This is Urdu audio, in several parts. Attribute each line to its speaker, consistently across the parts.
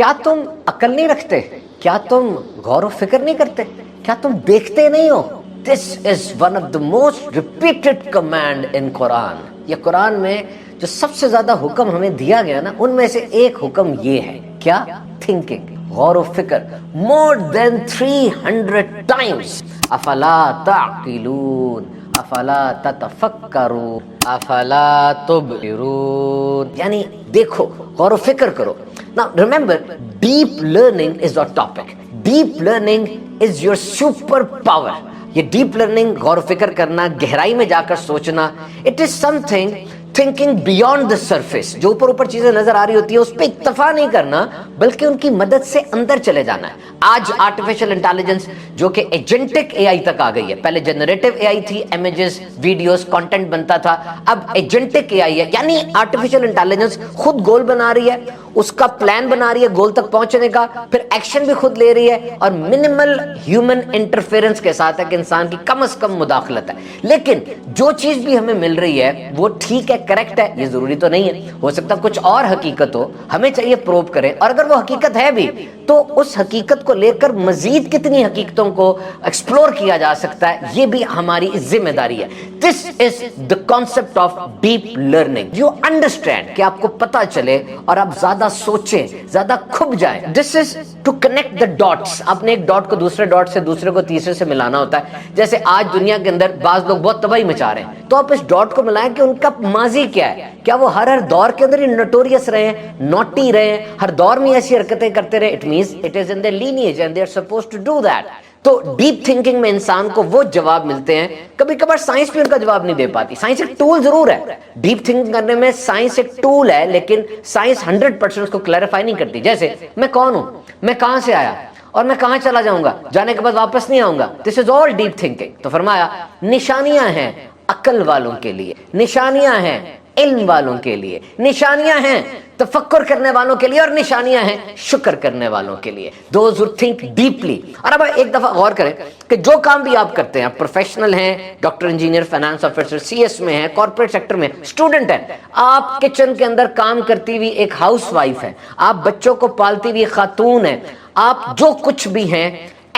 Speaker 1: کیا تم عقل نہیں رکھتے؟ کیا تم غور و فکر نہیں کرتے؟ کیا تم دیکھتے نہیں ہو؟ This is one of the most repeated command in Quran. یہ قرآن میں جو سب سے زیادہ حکم ہمیں دیا گیا نا، ان میں سے ایک حکم یہ ہے، کیا؟ تھنکنگ، غور و فکر. More than 300 times. افلا تعقلون، افلا تتفکرون، افلا تبصرون. یعنی دیکھو، غور و فکر کرو. Now remember, deep learning is our topic. Deep learning is your super power. یہ ڈیپ لرننگ، غور و فکر کرنا، گہرائی میں جا کر سوچنا، it is some thing thinking beyond the surface. جو اوپر اوپر چیزیں نظر آ رہی ہوتی ہیں اس پہ اکتفا نہیں کرنا، بلکہ ان کی مدد سے اندر چلے جانا ہے. آج آرٹیفیشل انٹیلیجنس جو کہ ایجنٹک اے آئی تک آ گئی ہے. پہلے جنریٹو اے آئی تھی، امیجز، ویڈیوز، کانٹینٹ بنتا تھا. اب ایجنٹک اے آئی ہے، یعنی آرٹیفیشل انٹیلیجنس خود گول بنا رہی ہے، اس کا پلان بنا رہی ہے گول تک پہنچنے کا، پھر ایکشن بھی خود لے رہی ہے، اور منیمل ہیومن انٹرفیرنس کے ساتھ ہے کہ انسان کی کم از کم مداخلت ہے. لیکن جو چیز بھی ہمیں مل رہی ہے وہ ٹھیک ہے، کریکٹ ہے، یہ ضروری تو نہیں ہے. ہو سکتا کچھ اور حقیقت ہو، ہمیں چاہیے پروب کریں. اور اگر وہ حقیقت ہے بھی تو اس حقیقت کو لے کر مزید کتنی حقیقتوں کو ایکسپلور کیا جا سکتا ہے، یہ بھی ہماری ذمہ داری ہے. This is the concept of deep learning. You understand, کہ آپ کو پتا چلے اور آپ زیادہ سوچیں، زیادہ کھپ جائیں. دس از ٹو کنیکٹ دا ڈاٹس. آپ نے ایک ڈاٹ کو دوسرے ڈاٹ سے، دوسرے کو تیسرے سے ملانا ہوتا ہے. جیسے آج دنیا کے اندر بعض لوگ بہت تباہی مچا رہے ہیں، تو آپ اس ڈاٹ کو ملائیں کہ ان کا ماضی کیا ہے. کیا وہ ہر دور کے اندر نوٹوریس رہے ہیں، نوٹی رہے ہیں، ہر دور میں ایسی حرکتیں کرتے رہے؟ It means it is in their lineage and they are supposed to do that. تو ڈیپ تھنکنگ میں انسان کو وہ جواب ملتے ہیں. کبھی کبھار سائنس بھی ان کا جواب نہیں دے پاتی. سائنس ایک ٹول ضرور ہے، ڈیپ تھنکنگ کرنے میں سائنس ایک ٹول ہے، لیکن سائنس 100% اس کو کلیریفائی نہیں کرتی. جیسے میں کون ہوں، میں کہاں سے آیا، اور میں کہاں چلا جاؤں گا، جانے کے بعد واپس نہیں آؤں گا. دس از آل ڈیپ تھنکنگ. تو فرمایا نشانیاں ہیں عقل والوں کے لیے، نشانیاں ہیں علم والوں کے لیے، نشانیاں ہیں تفکر کرنے والوں کے لیے، اور نشانیاں ہیں شکر کرنے والوں کے لیے. Those who think deeply. اور اب ایک دفعہ غور کریں کہ جو کام بھی آپ کرتے ہیں، آپ پروفیشنل ہیں، doctor, engineer, finance officer, C S میں ہیں، کارپوریٹ سیکٹر میں، اسٹوڈنٹ ہیں، آپ کچن کے اندر کام کرتی ہوئی ایک ہاؤس وائف ہیں، آپ بچوں کو پالتی ہوئی خاتون ہیں، آپ جو کچھ بھی ہیں،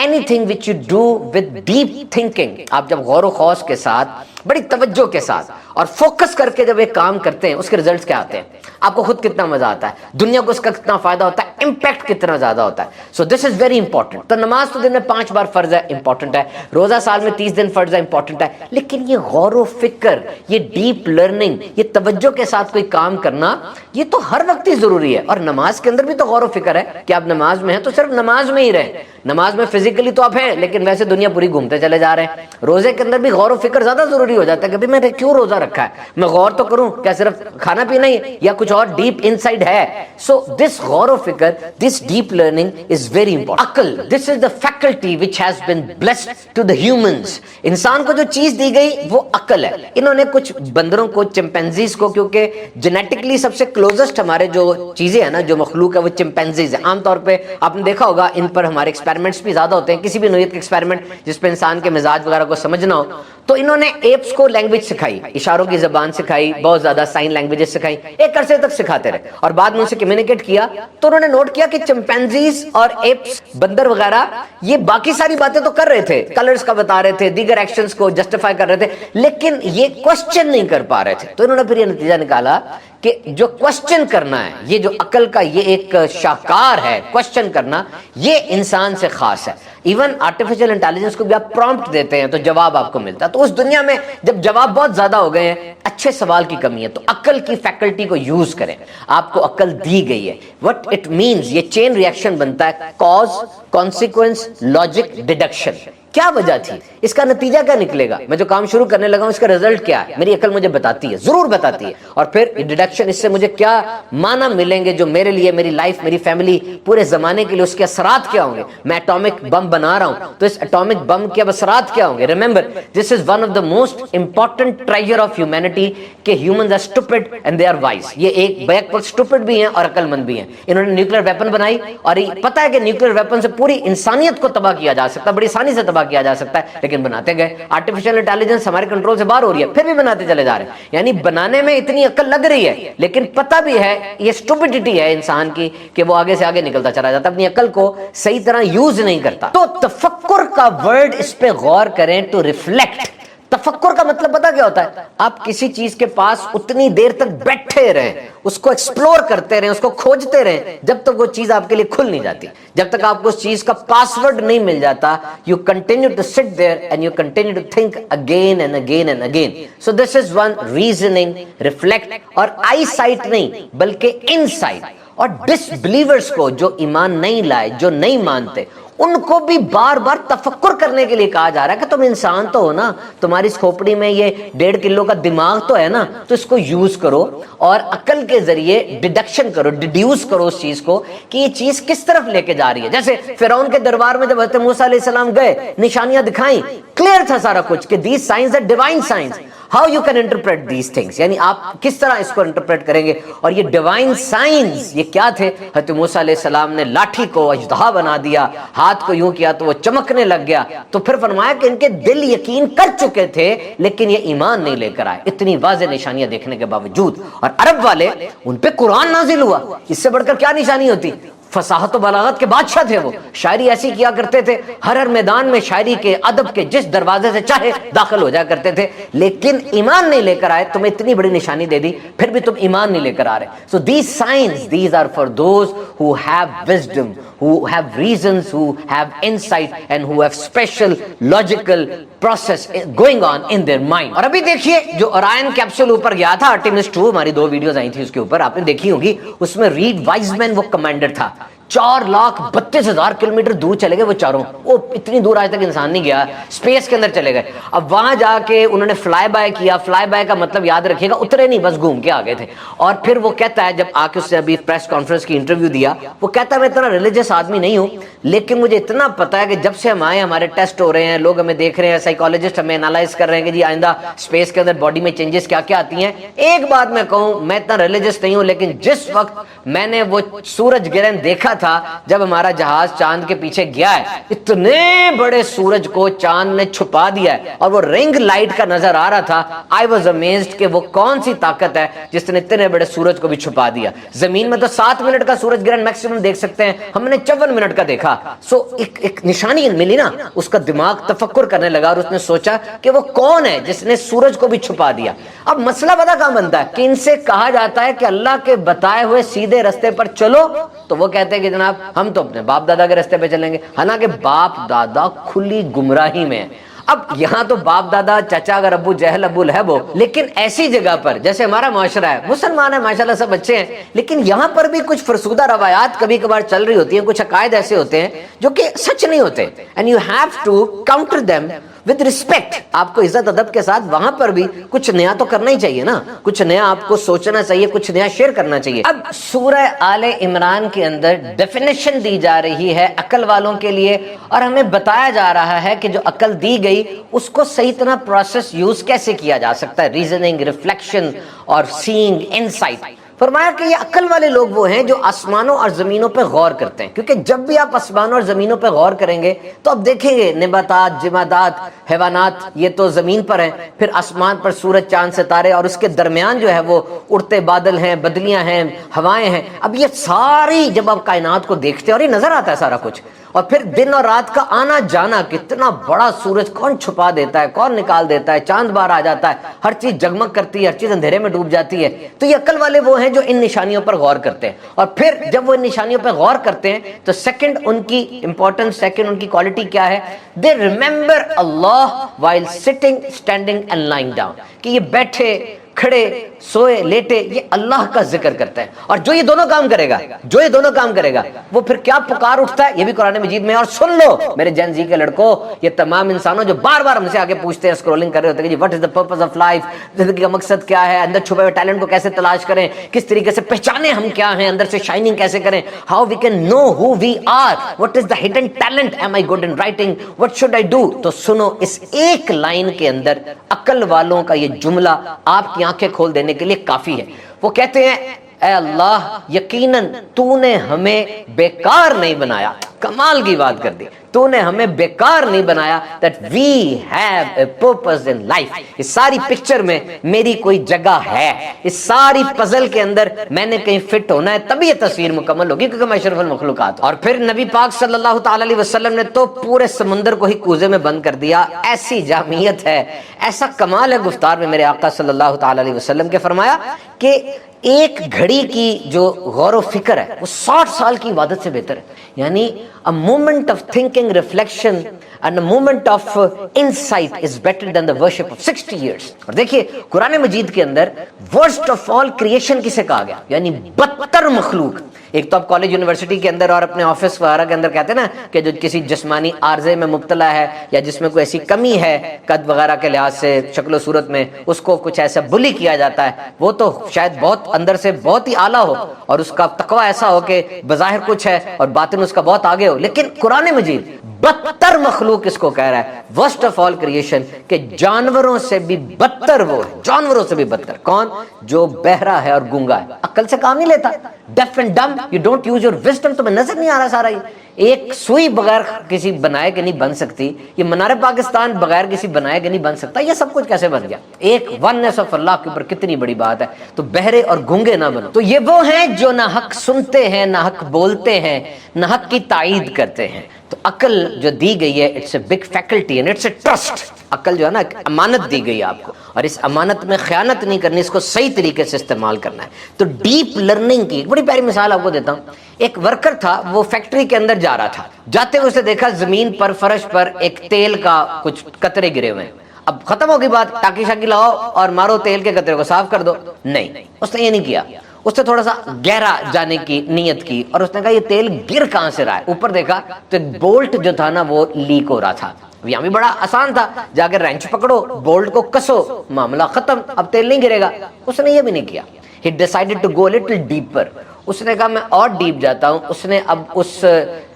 Speaker 1: anything which you do with deep thinking، آپ جب غور و خوض کے ساتھ، بڑی توجہ کے ساتھ اور فوکس کر کے جب ایک کام کرتے ہیں، اس کے ریزلٹس کیا آتے ہیں؟ آپ کو خود کتنا مزہ آتا ہے، دنیا کو اس کا کتنا فائدہ ہوتا ہے، امپیکٹ کتنا زیادہ ہوتا ہے. سو دس از ویری امپورٹنٹ. تو نماز تو دن میں 5 بار فرض ہے، امپورٹنٹ ہے. روزہ سال میں 30 دن فرض ہے، امپورٹنٹ ہے. لیکن یہ غور و فکر، یہ ڈیپ لرننگ، یہ توجہ کے ساتھ کوئی کام کرنا، یہ تو ہر وقت ہی ضروری ہے. اور نماز کے اندر بھی تو غور و فکر ہے کہ آپ نماز میں ہیں تو صرف نماز میں ہی رہیں. نماز میں فزیکلی تو آپ ہیں، لیکن ویسے دنیا پوری گھومتے چلے جا رہے ہیں. روزے کے اندر بھی غور و فکر زیادہ ضروری ہو جاتا ہے کہ میں نے کیوں روزہ رکھا ہے، میں غور تو کروں، کیا صرف کھانا پینا ہی یا کچھ اور ڈیپ انسائڈ ہے. سو دس غور و فکر، this deep learning is very important. عقل، this is the faculty which has been blessed to the humans. انسان کو جو چیز دی گئی وہ عقل ہے. انہوں نے کچھ بندروں کو، چمپینزیز کو، کیونکہ جینیٹکلی سب سے کلوزسٹ ہمارے جو چیزیں ہیں نا، جو مخلوق ہے وہ چمپینزیز ہیں. عام طور پہ آپ نے دیکھا ہوگا ان پر ہمارے ایکسپیریمنٹس بھی زیادہ ہوتے ہیں. کسی بھی نوعیت کے ایکسپیریمنٹ جس پہ انسان کے مزاج وغیرہ کو سمجھنا ہو، تو انہوں نے ایپس کو لینگویج سکھائی، اشاروں کی زبان سکھائی، بہت زیادہ سائن لینگویجز سکھائی، ایک عرصے تک سکھاتے رہے، اور بعد میں ان سے کمیونیکیٹ کیا. تو انہوں نے نوٹ کیا کہ چمپینزیز اور ایپس، بندر وغیرہ، یہ باقی ساری باتیں تو کر رہے تھے، کلرز کا بتا رہے تھے، دیگر ایکشنز کو جسٹیفائی کر رہے تھے، لیکن یہ کوسچن نہیں کر پا رہے تھے. تو انہوں نے پھر یہ نتیجہ نکالا کہ جو کوسچن کرنا ہے، یہ جو عقل کا یہ ایک شاہکار ہے، کوسچن کرنا، یہ انسان سے خاص ہے. ایون آرٹیفیشل انٹیلیجنس کو بھی آپ پرومپٹ دیتے ہیں تو جواب آپ کو ملتا ہے. تو اس دنیا میں جب جواب بہت زیادہ ہو گئے ہیں، اچھے سوال کی کمی ہے، تو عقل کی فیکلٹی کو یوز کریں. آپ کو عقل دی گئی ہے. وٹ اٹ مینز، یہ چین ریئیکشن بنتا ہے، کاز، کانسیکوینس، لاجک، ڈیڈکشن. کیا وجہ تھی، اس کا نتیجہ کیا نکلے گا، میں جو کام شروع کرنے لگا ہوں اس کا رزلٹ کیا ہے، میری عقل مجھے بتاتی ہے، ضرور بتاتی ہے. اور پھر ڈیڈکشن، اس سے مجھے کیا معنی ملیں گے جو میرے لیے، میری لائف، میری فیملی، پورے زمانے کے لیے، اس کے اثرات کیا ہوں گے. میں اٹامک بم بنا رہا ہوں تو اس اٹامک بم کے اثرات کیا ہوں گے. Remember, this is one of the most important treasure of humanity کہ humans are stupid and they are wise. یہ ایک بیک وقت اسٹوپڈ بھی ہیں اور عقل مند بھی ہیں. انہوں نے نیوکلیر ویپن بنائی، اور پتہ ہے کہ نیوکلیر ویپن سے پوری انسانیت کو تباہ کیا جا سکتا، بڑی آسانی سے تباہ دفع کیا جا سکتا ہے، لیکن بناتے گئے. آرٹیفیشل انٹیلیجنس ہمارے کنٹرول سے باہر ہو رہی ہے، پھر بھی بناتے چلے جا رہے ہیں. یعنی بنانے میں اتنی عقل لگ رہی ہے، لیکن پتہ بھی ہے یہ اسٹوپڈٹی ہے انسان کی کہ وہ آگے سے آگے نکلتا چلا جاتا، اپنی عقل کو صحیح طرح یوز نہیں کرتا. تو تفکر کا ورڈ، اس پہ غور کریں، ٹو ریفلیکٹ. تفکر کا مطلب پتہ کیا ہوتا ہے؟ آپ کسی چیز کے پاس اتنی دیر تک بیٹھے رہیں، اس کو ایکسپلور کرتے رہیں، اس کو کھوجتے رہیں جب تک وہ چیز آپ کے لیے کھل نہیں جاتی، جب تک آپ کو اس چیز کا پاسورڈ نہیں مل جاتا. You continue to sit there and you continue to think again and again and again. So this is one reasoning, reflect. اور آئی سائٹ نہیں بلکہ ان سائٹ. اور ڈس بلیورز کو، جو ایمان نہیں لائے، جو نہیں مانتے، ان کو بھی بار بار تفکر کرنے کے لیے کہا جا رہا ہے کہ تم انسان تو ہو نا، تمہاری اس کھوپڑی میں یہ 1.5 کلو کا دماغ تو ہے نا، تو اس کو یوز کرو اور عقل کے ذریعے ڈیڈکشن کرو، ڈیڈیوس کرو اس چیز کو کہ یہ چیز کس طرف لے کے جا رہی ہے. جیسے فرعون کے دربار میں جب حضرت موسیٰ علیہ السلام گئے، نشانیاں دکھائیں، کلیئر تھا سارا کچھ کہ these signs are divine signs. How you can interpret these things، یعنی آپ کس طرح اس کو انٹرپریٹ کریں گے. اور یہ ڈیوائن سائنز یہ کیا تھے؟ حضرت موسیٰ علیہ السلام نے لاٹھی کو اژدہا بنا دیا، ہاتھ کو یوں کیا تو وہ چمکنے لگ گیا. تو پھر فرمایا کہ ان کے دل یقین کر چکے تھے لیکن یہ ایمان نہیں لے کر آئے، اتنی واضح نشانیاں دیکھنے کے باوجود. اور عرب والے، ان پہ قرآن نازل ہوا، اس سے بڑھ کر کیا نشانی ہوتی؟ فصاحت و بلاغت کے بادشاہ تھے وہ، شاعری ایسی کیا کرتے تھے، ہر میدان میں شاعری کے، ادب کے جس دروازے سے چاہے داخل ہو جایا کرتے تھے. لیکن ایمان نہیں لے کر آئے. تمہیں اتنی بڑی نشانی دے دی پھر بھی تم ایمان نہیں لے کر آ رہے. So these science, these are for those who have wisdom, who have reasons, who have insight and who have special logical process going on in their mind. اور ابھی دیکھیے جو اورائن کیپسول اوپر گیا تھا، آرٹیمس 2، ہماری 2 ویڈیوز آئی تھی اس کے اوپر، آپ نے دیکھی ہوگی. اس میں ریڈ وائزمین وہ کمانڈر تھا. 4,32,000 کلومیٹر دور چلے گئے وہ چاروں. وہ اتنی دور آج تک انسان نہیں گیا، اسپیس کے اندر چلے گئے. اب وہاں جا کے انہوں نے فلائی بائی کیا. فلائی بائی کا مطلب یاد رکھیے گا، اترے نہیں، بس گھوم کے آ گئے تھے. اور پھر وہ کہتا ہے، جب آ کے اس سے ابھی پریس کانفرنس کی انٹرویو دیا، وہ کہتا ہے میں اتنا ریلیجس آدمی نہیں ہوں، لیکن مجھے اتنا پتا ہے کہ جب سے ہم آئے ہمارے ٹیسٹ ہو رہے ہیں، لوگ ہمیں دیکھ رہے ہیں، سائیکالوجسٹ ہمیں انالائز کر رہے ہیں کہ جی آئندہ اسپیس کے اندر باڈی میں چینجز کیا کیا آتی ہیں. ایک بات میں کہوں، میں اتنا ریلیجس نہیں ہوں، لیکن جس وقت میں نے وہ سورج گرہن دیکھا تھا جب ہمارا جہاز چاند کے پیچھے گیا ہے، اتنے بڑے سورج کو چاند نے چھپا دیا ہے اور وہ رنگ لائٹ کا نظر آ رہا تھا. I was amazed کہ وہ کون سی طاقت ہے جس نے اتنے بڑے سورج کو بھی چھپا دیا. زمین میں تو 7 منٹ کا سورج گرہن میکسیمم دیکھ سکتے ہیں، ہم نے 54 منٹ کا دیکھا. سو ایک نشانی ملی نا، اس کا دماغ تفکر کرنے لگا اور اس نے سوچا کہ وہ کون ہے جس نے سورج کو بھی چھپا دیا. اب مسئلہ پتہ کہاں بنتا ہے کہ ان سے کہا جاتا ہے کہ اللہ کے بتائے ہوئے سیدھے رستے پر چلو، تو وہ کہتے ہیں کہ جناب ہم تو اپنے باپ دادا کے رستے پہ چلیں گے، حالانکہ باپ دادا کھلی گمراہی میں. اب یہاں تو باپ دادا چچا اگر ابو جہل ابو لہب ہو، لیکن ایسی جگہ پر جیسے ہمارا معاشرہ ہے، مسلمان ہے ماشاءاللہ سب اچھے ہیں، لیکن یہاں پر بھی کچھ فرسودہ روایات کبھی کبھار چل رہی ہوتی ہیں، کچھ عقائد ایسے ہوتے ہیں جو کہ سچ نہیں ہوتے. And you have to counter them with respect. آپ کو عزت ادب کے ساتھ وہاں پر بھی کچھ نیا تو کرنا ہی چاہیے نا، کچھ نیا آپ کو سوچنا چاہیے، کچھ نیا شیئر کرنا چاہیے. اب سورہ آل عمران کے اندر ڈیفینیشن دی جا رہی ہے عقل والوں کے لیے، اور ہمیں بتایا جا رہا ہے کہ جو عقل دی گئی اس کو صحیح طرح پروسیس یوز کیسے کیا جا سکتا ہے، ریزننگ، ریفلیکشن اور سینگ، انسائٹ. فرمایا کہ یہ عقل والے لوگ وہ ہیں جو آسمانوں اور زمینوں پہ غور کرتے ہیں، کیونکہ جب بھی آپ آسمانوں اور زمینوں پہ غور کریں گے تو آپ دیکھیں گے نباتات، جمادات، حیوانات یہ تو زمین پر ہیں، پھر آسمان پر سورج، چاند، ستارے، اور اس کے درمیان جو ہے وہ اڑتے بادل ہیں، بدلیاں ہیں، ہوائیں ہیں. اب یہ ساری جب آپ کائنات کو دیکھتے ہیں اور یہ نظر آتا ہے سارا کچھ، اور پھر دن اور رات کا آنا جانا، کتنا بڑا سورج کون چھپا دیتا ہے، کون نکال دیتا ہے، چاند باہر آ جاتا ہے، ہر چیز جگمگ کرتی ہے، ہر چیز اندھیرے میں ڈوب جاتی ہے. تو یہ عقل والے وہ ہیں جو ان نشانیوں پر غور کرتے ہیں. اور پھر جب وہ ان نشانیوں پر غور کرتے ہیں تو سیکنڈ ان کی امپورٹنس، سیکنڈ ان کی کوالٹی کیا ہے؟ دے ریممبر اللہ while sitting, standing and lying down. کہ یہ بیٹھے، کھڑے، سوئے، لیٹے، یہ اللہ کا ذکر کرتا ہے. اور جو یہ دونوں کام کرے گا، جو یہ دونوں کام کرے گا، وہ پھر کیا پکار اٹھتا ہے یہ بھی قرآن مجید میں. اور سن لو میرے جین زی کے لڑکوں، یہ تمام انسانوں جو بار بار ہم سے آگے پوچھتے ہیں، اسکرولنگ کر رہے ہوتے ہیں کہ what is the purpose of life, زندگی کا مقصد کیا ہے، اندر چھپے ہوئے ٹیلنٹ کو کیسے تلاش کریں، کس طریقے سے پہچانیں ہم کیا ہیں، اندر سے شائننگ کیسے کریں، how we can know who we are, what is the hidden talent, am I good in writing, what should I do. تو سنو، اس ایک لائن کے اندر عقل والوں کا یہ جملہ آپ کی آنکھیں کھول دینے کے لیے کافی ہے. وہ کہتے ہیں اے اللہ، یقیناً تو نے ہمیں بیکار نہیں بنایا. کمال کی بات کر دی. تو نے ہمیں بیکار نہیں بنایا, that we have a purpose in life. اس ساری پکچر میں میری کوئی جگہ ہے, اس ساری پزل کے اندر میں نے کہیں فٹ ہونا ہے, تبھی یہ تصویر مکمل ہوگی, کیونکہ میں اشرف المخلوقات. اور پھر نبی پاک صلی اللہ تعالی علیہ وسلم نے تو پورے سمندر کو ہی کوزے میں بند کر دیا. ایسی جامعیت ہے, ایسا کمال ہے گفتار میں میرے آقا صلی اللہ تعالی علیہ وسلم کے, فرمایا کہ ایک گھڑی کی جو غور و فکر ہے وہ 60 سال کی عبادت سے بہتر ہے. یعنی a moment of thinking, reflection and a moment of insight is better than the worship of 60 years. اور دیکھیے قرآن مجید کے اندر worst of all creation کسے کہا گیا, یعنی بدتر مخلوق. ایک تو آپ کالج یونیورسٹی کے اندر اور اپنے آفس وغیرہ کے اندر کہتے ہیں نا کہ جو کسی جسمانی عارضے میں مبتلا ہے یا جس میں کوئی ایسی کمی ہے قد وغیرہ کے لحاظ سے, شکل و صورت میں, اس کو کچھ ایسا بلی کیا جاتا ہے. وہ تو شاید بہت اندر سے بہت ہی اعلیٰ ہو اور اس کا تقوی ایسا ہو کہ بظاہر کچھ ہے اور باطن اس کا بہت آگے ہو, لیکن قرآن مجید بدتر مخلوق اس کو کہہ رہا ہے, worst of all creation, کہ جانوروں سے بھی بدتر وہ ہے, جانوروں سے بھی بدتر. کون؟ جو بہرا ہے اور گونگا ہے, عقل سے کام نہیں لیتا, deaf and dumb, you don't use your wisdom. تمہیں نظر نہیں آ رہا سارا, یہ ایک سوئی بغیر کسی بنائے کے نہیں بن سکتی, یہ منار پاکستان بغیر کسی بنائے کے نہیں بن سکتا, یہ سب کچھ کیسے بن گیا؟ ایک وننس آف اللہ کے اوپر کتنی بڑی بات ہے. تو بہرے اور گونگے نہ بنو. تو یہ وہ ہیں جو نہ حق سنتے ہیں, نہ حق بولتے ہیں, نہ حق کی تائید کرتے ہیں. تو عقل جو دی گئی ہے, it's a big faculty and it's a trust. عقل جو ہے نا ایک امانت دی گئی ہے آپ کو, اور اس امانت میں خیانت نہیں کرنی, اس کو صحیح طریقے سے استعمال کرنا ہے. تو ڈیپ لرننگ کی ایک بڑی پیاری مثال آپ کو دیتا ہوں. ایک ورکر تھا, وہ فیکٹری کے اندر جا رہا تھا, جاتے ہوئے اسے دیکھا زمین پر فرش پر ایک تیل کا کچھ قطرے گرے ہوئے ہیں. اب ختم ہوگی بات, ٹاکی شاکی لگاؤ اور مارو تیل کے قطرے کو صاف کر دو. نہیں, اس نے یہ نہیں کیا. اس نے تھوڑا سا گہرا جانے کی نیت کی اور اس نے کہا یہ تیل گر کہاں سے رہا ہے. اوپر دیکھا تو ایک بولٹ جو تھا نا وہ لیک ہو رہا تھا. یہاں بھی بڑا آسان تھا, جا کے رینچ پکڑو, بولٹ کو کسو, معاملہ ختم, اب تیل نہیں گرے گا. اس نے یہ بھی نہیں کیا. He decided to go a little deeper. اس نے کہا میں اور ڈیپ جاتا ہوں. اس نے اب اس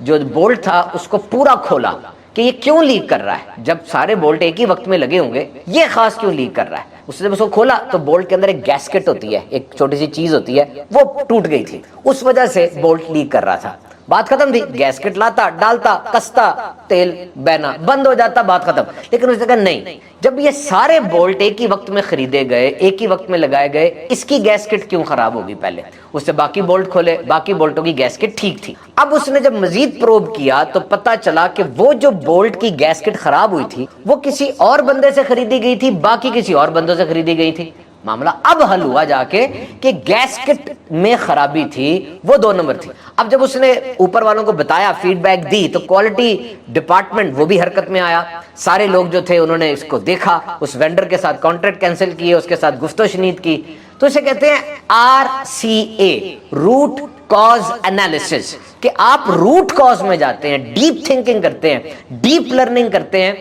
Speaker 1: جو بولٹ تھا اس کو پورا کھولا کہ یہ کیوں لیک کر رہا ہے, جب سارے بولٹ ایک ہی وقت میں لگے ہوں گے, یہ خاص کیوں لیک کر رہا ہے. اس نے اس کو کھولا تو بولٹ کے اندر ایک گیسکٹ ہوتی ہے, ایک چھوٹی سی چیز ہوتی ہے, وہ ٹوٹ گئی تھی, اس وجہ سے بولٹ لیک کر رہا تھا. بات ختم تھی, گیسکٹ لاتا, ڈالتا, کستا, تیل بہنا بند ہو جاتا, بات ختم. لیکن اس نے کہا نہیں, جب یہ سارے بولٹ ایک ہی وقت میں خریدے گئے, ایک ہی وقت میں لگائے گئے, اس کی گیسکٹ کیوں خراب ہوگی؟ پہلے اس نے باقی بولٹ کھولے, باقی بولٹوں کی گیسکٹ ٹھیک تھی. اب اس نے جب مزید پروب کیا تو پتا چلا کہ وہ جو بولٹ کی گیسکٹ خراب ہوئی تھی وہ کسی اور بندے سے خریدی گئی تھی, باقی کسی اور بندوں سے خریدی گئی تھی. معاملہ اب حل ہوا جا کے کہ گیسکٹ میں خرابی تھی, وہ 2 نمبر تھی. اب جب اس نے اوپر والوں کو بتایا, فیڈ بیک دی, تو کوالٹی ڈپارٹمنٹ وہ بھی حرکت میں آیا. سارے لوگ جو تھے انہوں نے اس کو دیکھا, اس وینڈر کے ساتھ کانٹریکٹ کینسل کیے, اس کے ساتھ گفت و شنید کی. تو اسے کہتے ہیں RCA, روٹ کاز انالیسس, کہ آپ روٹ کاز میں جاتے ہیں, ڈیپ تھنکنگ کرتے ہیں, ڈیپ لرننگ کرتے ہیں.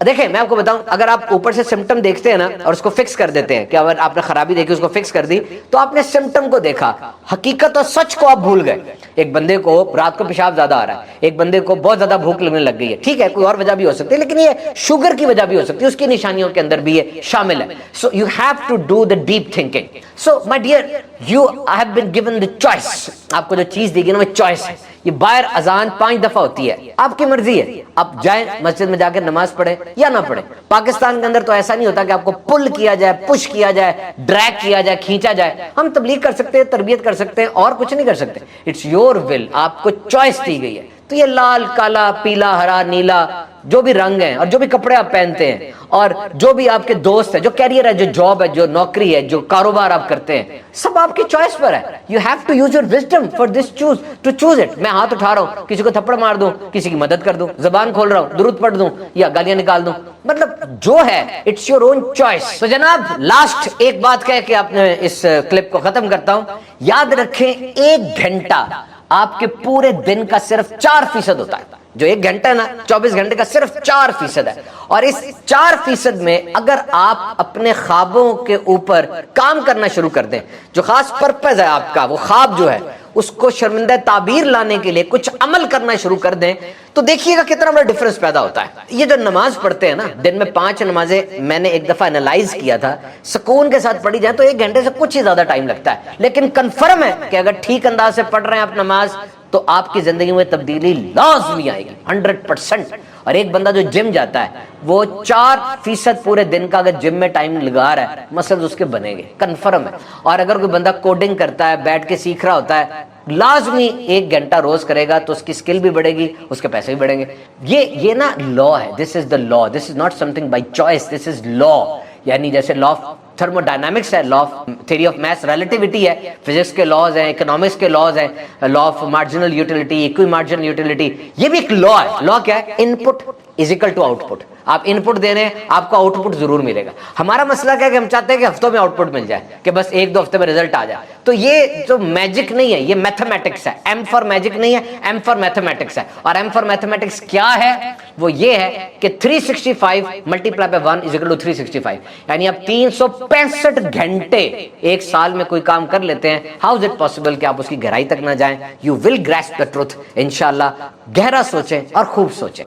Speaker 1: دیکھیں میں آپ کو بتاؤں, اگر آپ اوپر سے سمٹم دیکھتے ہیں نا اور اس کو فکس کر دیتے ہیں, کہ اگر آپ نے خرابی دیکھی اس کو فکس کر دی, تو آپ نے سمٹم کو دیکھا, حقیقت اور سچ کو آپ بھول گئے. ایک بندے کو رات کو پیشاب زیادہ آ رہا ہے, ایک بندے کو بہت زیادہ بھوک لگنے لگ گئی ہے, ٹھیک ہے کوئی اور وجہ بھی ہو سکتی ہے, لیکن یہ شوگر کی وجہ بھی ہو سکتی ہے, اس کی نشانیوں کے اندر بھی یہ شامل ہے. So you have to do the deep thinking. So my dear, you have been given the choice. آپ کو جو چیز دی گئی نا وہ چوائس ہے. یہ باہر اذان 5 دفعہ ہوتی ہے, آپ کی مرضی ہے, آپ جائیں مسجد میں جا کے نماز پڑھیں یا نہ پڑھیں. پاکستان کے اندر تو ایسا نہیں ہوتا کہ آپ کو پل کیا جائے, پش کیا جائے, ڈریگ کیا جائے, کھینچا جائے. ہم تبلیغ کر سکتے ہیں, تربیت کر سکتے ہیں, اور کچھ نہیں کر سکتے. اٹس یور ول, آپ کو چوائس دی گئی ہے. تو یہ لال, کالا, پیلا, ہرا, نیلا, جو بھی رنگ ہیں اور جو بھی کپڑے آپ پہنتے ہیں اور جو بھی آپ کے دوست ہیں, جو کیریئر ہے, جو جاب ہے, جو نوکری ہے, جو کاروبار آپ کرتے ہیں, سب آپ کی چوائس پر ہے. You have to use your wisdom for this to choose it. میں ہاتھ اٹھا رہا ہوں, کسی کو تھپڑ مار دوں, کسی کی مدد کر دوں, زبان کھول رہا ہوں, درود پڑھ دوں یا گالیاں نکال دوں, مطلب جو ہے اٹس یور اون چوائس. تو جناب لاسٹ ایک بات کہہ کے اپنے اس کلپ کو ختم کرتا ہوں. یاد رکھیں 1 گھنٹہ آپ کے پورے دن کا صرف 4% ہوتا ہے. جو 1 گھنٹہ ہے نا 24 گھنٹے کا صرف 4% ہے. اور اس 4% میں اگر آپ اپنے خوابوں کے اوپر کام کرنا شروع کر دیں, جو خاص پرپز ہے آپ کا, وہ خواب جو ہے اس کو شرمندہ تعبیر لانے کے لیے کچھ عمل کرنا شروع کر دیں, تو دیکھیے گا کتنا بڑا ڈفرنس پیدا ہوتا ہے. یہ جو نماز پڑھتے ہیں نا, دن میں 5 نمازیں میں نے ایک دفعہ انالائز کیا تھا, سکون کے ساتھ پڑھی جائیں تو 1 گھنٹے سے کچھ ہی زیادہ ٹائم لگتا ہے. لیکن کنفرم ہے کہ اگر ٹھیک انداز سے پڑھ رہے ہیں آپ نماز, تو آپ کی زندگی میں تبدیلی لازمی آئے گی 100%. اور ایک بندہ جو جم جاتا ہے وہ 4% پورے دن کا اگر جم میں ٹائم لگا رہا ہے مسلز اس کے بنے گے, کنفرم ہے. اور اگر کوئی بندہ کوڈنگ کرتا ہے, بیٹھ کے سیکھ رہا ہوتا ہے, لازمی 1 گھنٹہ روز کرے گا تو اس کی اسکل بھی بڑھے گی, اس کے پیسے بھی بڑھیں گے. یہ نا لا ہے, this is the law, this is not something by choice, this is law. یعنی جیسے لا آف تھرمو ڈائنامکس ہے, law of theory of maths relativity ہے, فزکس کے لاز ہیں, اکنامکس کے لاز ہیں, law of marginal utility, equi marginal utility, یہ بھی ایک لا ہے. لا کیا ہے؟ Input is equal to output. آپ ان پٹ دے رہے ہیں, آپ کو آؤٹ پٹ ضرور ملے گا. ہمارا مسئلہ کیا ہے کہ ہم چاہتے ہیں کہ ہفتوں میں آؤٹ پٹ مل جائے, کہ بس 1-2 ہفتے میں رزلٹ آ جائے. تو یہ جو میجک نہیں ہے, یہ میتھمیٹکس ہے. ایم فار میجک نہیں ہے, ایم فار میتھمیٹکس ہے. اور ایم فار میتھمیٹکس کیا ہے؟ وہ یہ ہے کہ 365 multiply by 1 is equal to 365. یعنی آپ 365 گھنٹے ایک سال میں کوئی کام کر لیتے ہیں. ہاؤ از اٹ پاسبل کہ آپ اس کی گہرائی تک نہ جائیں؟ You will grasp the truth انشاءاللہ. گہرا سوچیں اور خوب سوچیں.